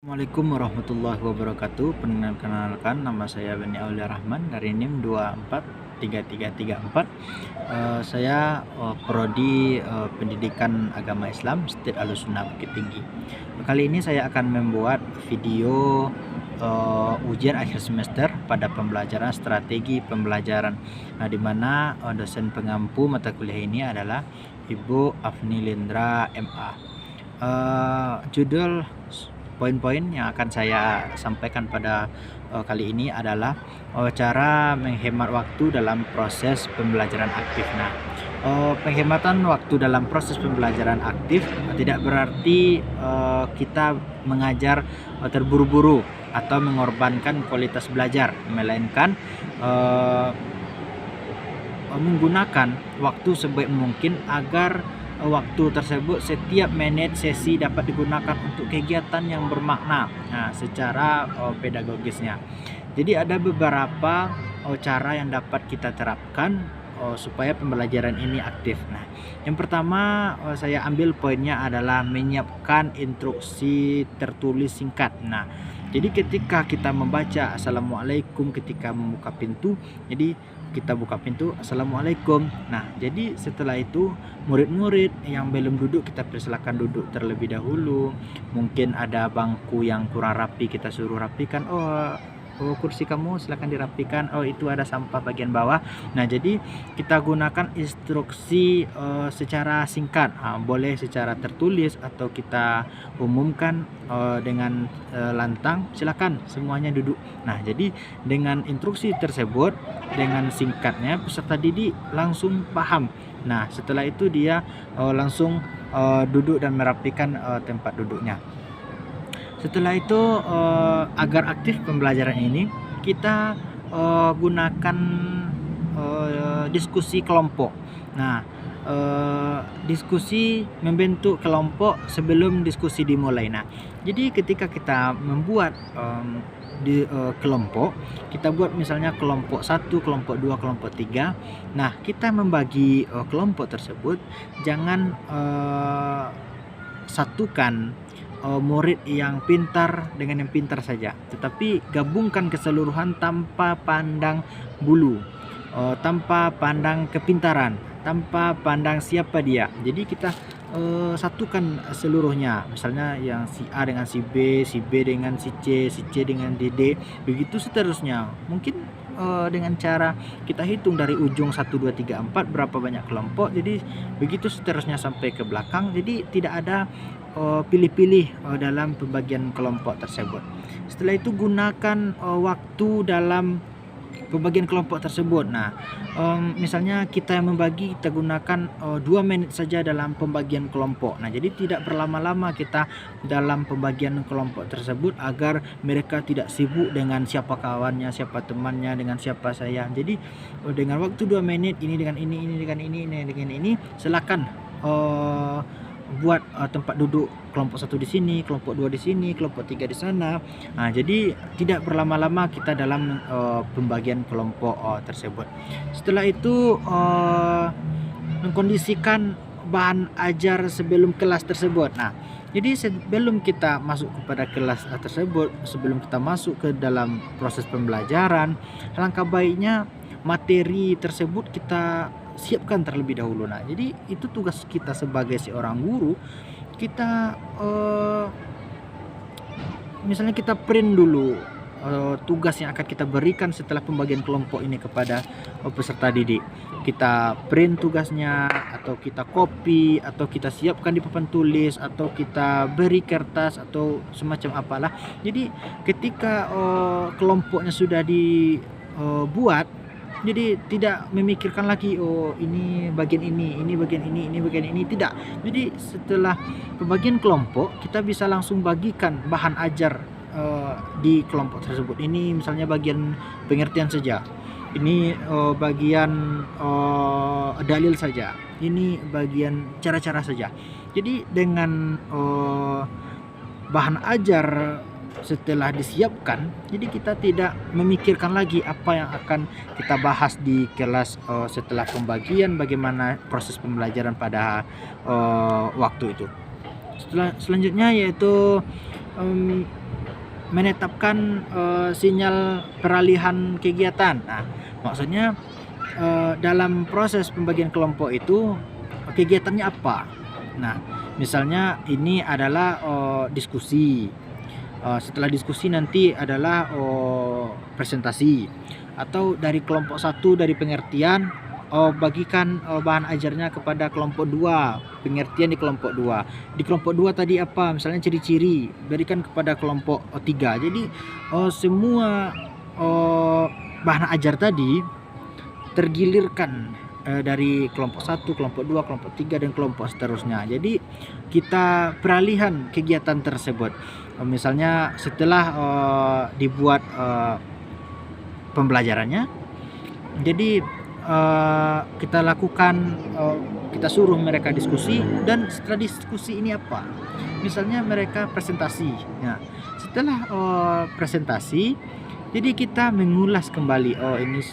Assalamualaikum warahmatullahi wabarakatuh. Perkenalkan, nama saya Beni Aulia Rahman dari NIM 243334. Saya prodi Pendidikan Agama Islam State Ahlussunnah Bukit Tinggi. Kali ini saya akan membuat video ujian akhir semester pada pembelajaran strategi pembelajaran. Nah, di mana dosen pengampu mata kuliah ini adalah Ibu Afni Lindra MA. Judul poin-poin yang akan saya sampaikan pada kali ini adalah cara menghemat waktu dalam proses pembelajaran aktif. Nah, penghematan waktu dalam proses pembelajaran aktif tidak berarti kita mengajar terburu-buru atau mengorbankan kualitas belajar, melainkan menggunakan waktu sebaik mungkin agar waktu tersebut setiap menit sesi dapat digunakan untuk kegiatan yang bermakna, secara pedagogisnya. Jadi ada beberapa cara yang dapat kita terapkan supaya pembelajaran ini aktif. Nah, yang pertama saya ambil poinnya adalah menyiapkan instruksi tertulis singkat. Nah, jadi ketika kita membaca Assalamualaikum ketika membuka pintu, jadi kita buka pintu Assalamualaikum. Nah, jadi setelah itu murid-murid yang belum duduk kita persilakan duduk terlebih dahulu. Mungkin ada bangku yang kurang rapi, kita suruh rapikan. Kursi kamu silakan dirapikan. Itu ada sampah bagian bawah. Nah, jadi kita gunakan instruksi secara singkat, boleh secara tertulis atau kita umumkan dengan lantang, silakan semuanya duduk. Nah, jadi dengan instruksi tersebut, dengan singkatnya peserta didik langsung paham. Nah, setelah itu dia langsung duduk dan merapikan tempat duduknya. Setelah itu agar aktif pembelajaran ini, kita gunakan diskusi kelompok. Nah, diskusi membentuk kelompok sebelum diskusi dimulai. Nah, jadi ketika kita membuat kelompok, kita buat misalnya kelompok 1, kelompok 2, kelompok 3. Nah, kita membagi kelompok tersebut, jangan satukan murid yang pintar dengan yang pintar saja, tetapi gabungkan keseluruhan tanpa pandang bulu, tanpa pandang kepintaran, tanpa pandang siapa dia. Jadi kita satukan seluruhnya, misalnya yang si A dengan si B dengan si C dengan D, begitu seterusnya. Mungkin dengan cara kita hitung dari ujung 1, 2, 3, 4 berapa banyak kelompok, jadi begitu seterusnya sampai ke belakang. Jadi tidak ada pilih-pilih dalam pembagian kelompok tersebut. Setelah itu gunakan waktu dalam pembagian kelompok tersebut. Nah, misalnya kita yang membagi, kita gunakan 2 menit saja dalam pembagian kelompok. Nah, jadi tidak berlama-lama kita dalam pembagian kelompok tersebut agar mereka tidak sibuk dengan siapa kawannya, siapa temannya, dengan siapa saya. Jadi dengan waktu 2 menit, ini dengan ini dengan ini dengan ini, silakan buat tempat duduk kelompok 1 di sini, kelompok 2 di sini, kelompok 3 di sana. Nah, jadi tidak berlama-lama kita dalam pembagian kelompok tersebut. Setelah itu mengkondisikan bahan ajar sebelum kelas tersebut. Nah, jadi sebelum kita masuk kepada kelas tersebut, sebelum kita masuk ke dalam proses pembelajaran, alangkah baiknya materi tersebut kita siapkan terlebih dahulu. Nah, jadi itu tugas kita sebagai seorang guru. Kita misalnya kita print dulu tugas yang akan kita berikan setelah pembagian kelompok ini kepada peserta didik. Kita print tugasnya, atau kita copy, atau kita siapkan di papan tulis, atau kita beri kertas, atau semacam apalah. Jadi ketika kelompoknya sudah dibuat, jadi tidak memikirkan lagi ini bagian ini bagian ini bagian ini, tidak. Jadi setelah pembagian kelompok, kita bisa langsung bagikan bahan ajar di kelompok tersebut. Ini misalnya bagian pengertian saja, ini bagian dalil saja, ini bagian cara-cara saja. Jadi dengan bahan ajar setelah disiapkan, jadi kita tidak memikirkan lagi apa yang akan kita bahas di kelas setelah pembagian, bagaimana proses pembelajaran pada waktu itu. Selanjutnya yaitu menetapkan sinyal peralihan kegiatan. Nah, maksudnya dalam proses pembagian kelompok itu kegiatannya apa? Nah, misalnya ini adalah diskusi. Setelah diskusi nanti adalah presentasi, atau dari kelompok satu dari pengertian bagikan bahan ajarnya kepada kelompok 2, pengertian di kelompok 2. Di kelompok 2 tadi apa? Misalnya ciri-ciri, berikan kepada kelompok 3. Jadi semua bahan ajar tadi tergilirkan dari kelompok 1, kelompok 2, kelompok 3 dan kelompok seterusnya. Jadi kita peralihan kegiatan tersebut. Misalnya setelah dibuat pembelajarannya, jadi kita lakukan, kita suruh mereka diskusi, dan setelah diskusi ini apa? Misalnya mereka presentasi. Nah, setelah presentasi, jadi kita mengulas kembali, ini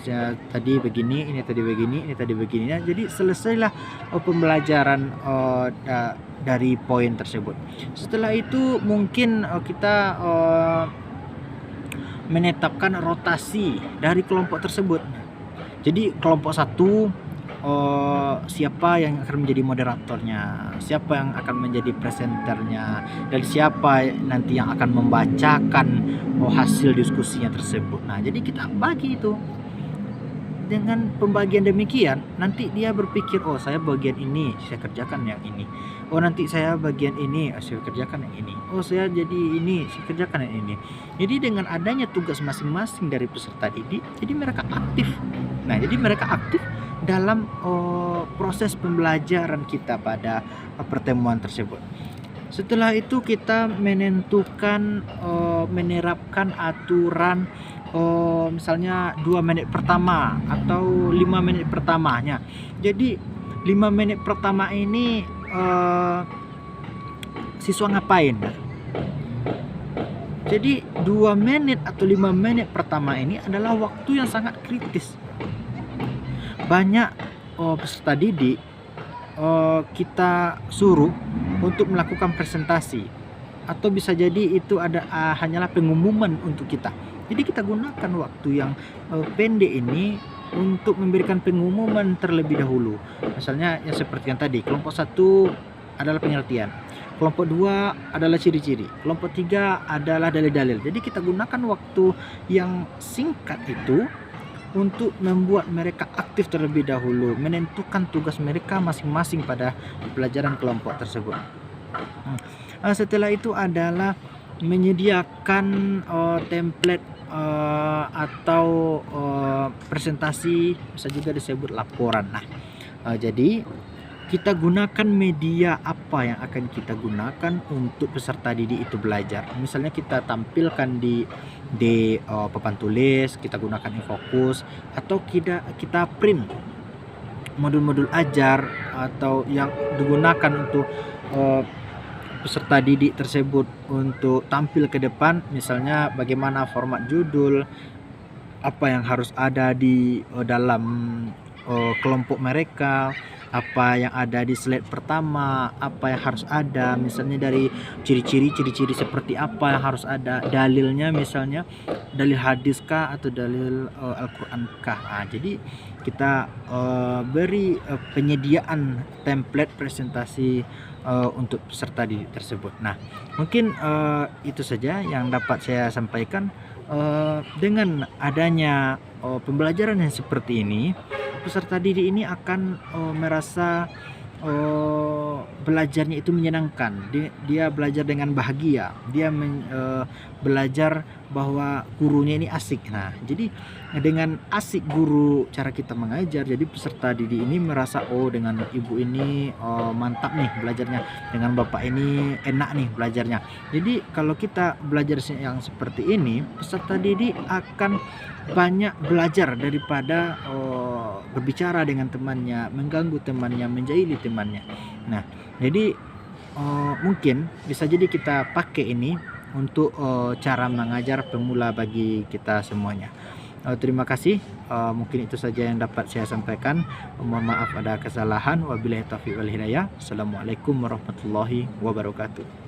tadi begini, ini tadi begini, ini tadi begini. Ya, jadi selesailah pembelajaran dari poin tersebut. Setelah itu mungkin kita menetapkan rotasi dari kelompok tersebut. Jadi kelompok 1 siapa yang akan menjadi moderatornya, siapa yang akan menjadi presenternya, dan siapa nanti yang akan membacakan hasil diskusinya tersebut. Nah, jadi kita bagi itu. Dengan pembagian demikian, nanti dia berpikir, oh saya bagian ini, saya kerjakan yang ini. Oh nanti saya bagian ini, saya kerjakan yang ini. Oh saya jadi ini, saya kerjakan yang ini. Jadi dengan adanya tugas masing-masing dari peserta didik, jadi mereka aktif. Nah, jadi mereka aktif dalam proses pembelajaran kita pada pertemuan tersebut. Setelah itu kita menentukan, menerapkan aturan, misalnya 2 menit pertama atau 5 menit pertamanya. Jadi 5 menit pertama ini siswa ngapain? Jadi 2 menit atau 5 menit pertama ini adalah waktu yang sangat kritis. Banyak peserta didik kita suruh untuk melakukan presentasi, atau bisa jadi itu hanyalah pengumuman untuk kita. Jadi kita gunakan waktu yang pendek ini untuk memberikan pengumuman terlebih dahulu. Misalnya yang seperti yang tadi, kelompok 1 adalah pengertian, kelompok 2 adalah ciri-ciri, kelompok 3 adalah dalil-dalil. Jadi kita gunakan waktu yang singkat itu untuk membuat mereka aktif terlebih dahulu, menentukan tugas mereka masing-masing pada pelajaran kelompok tersebut. Setelah itu adalah menyediakan template atau presentasi, bisa juga disebut laporan. Nah, jadi kita gunakan media apa yang akan kita gunakan untuk peserta didik itu belajar. Misalnya kita tampilkan di papan tulis, kita gunakan infokus, atau kita print modul-modul ajar atau yang digunakan untuk peserta didik tersebut untuk tampil ke depan. Misalnya bagaimana format judul, apa yang harus ada di dalam kelompok mereka, apa yang ada di slide pertama, apa yang harus ada, misalnya dari ciri-ciri seperti apa yang harus ada, dalilnya misalnya dalil hadis kah atau dalil Al-Quran kah. Nah, jadi kita beri penyediaan template presentasi untuk peserta didik tersebut. Nah, mungkin itu saja yang dapat saya sampaikan. Dengan adanya pembelajaran yang seperti ini, peserta didik ini akan merasa belajarnya itu menyenangkan. Dia belajar dengan bahagia. Dia belajar bahwa gurunya ini asik. Nah, jadi dengan asik guru cara kita mengajar, jadi peserta didik ini merasa, oh dengan ibu ini mantap nih belajarnya, dengan bapak ini enak nih belajarnya. Jadi kalau kita belajar yang seperti ini, peserta didik akan banyak belajar daripada berbicara dengan temannya, mengganggu temannya, menjahili temannya. Nah, jadi mungkin bisa jadi kita pakai ini untuk cara mengajar pemula bagi kita semuanya. Terima kasih. Mungkin itu saja yang dapat saya sampaikan. Mohon maaf ada kesalahan. Wabillahi taufiq wal hidayah. Assalamualaikum warahmatullahi wabarakatuh.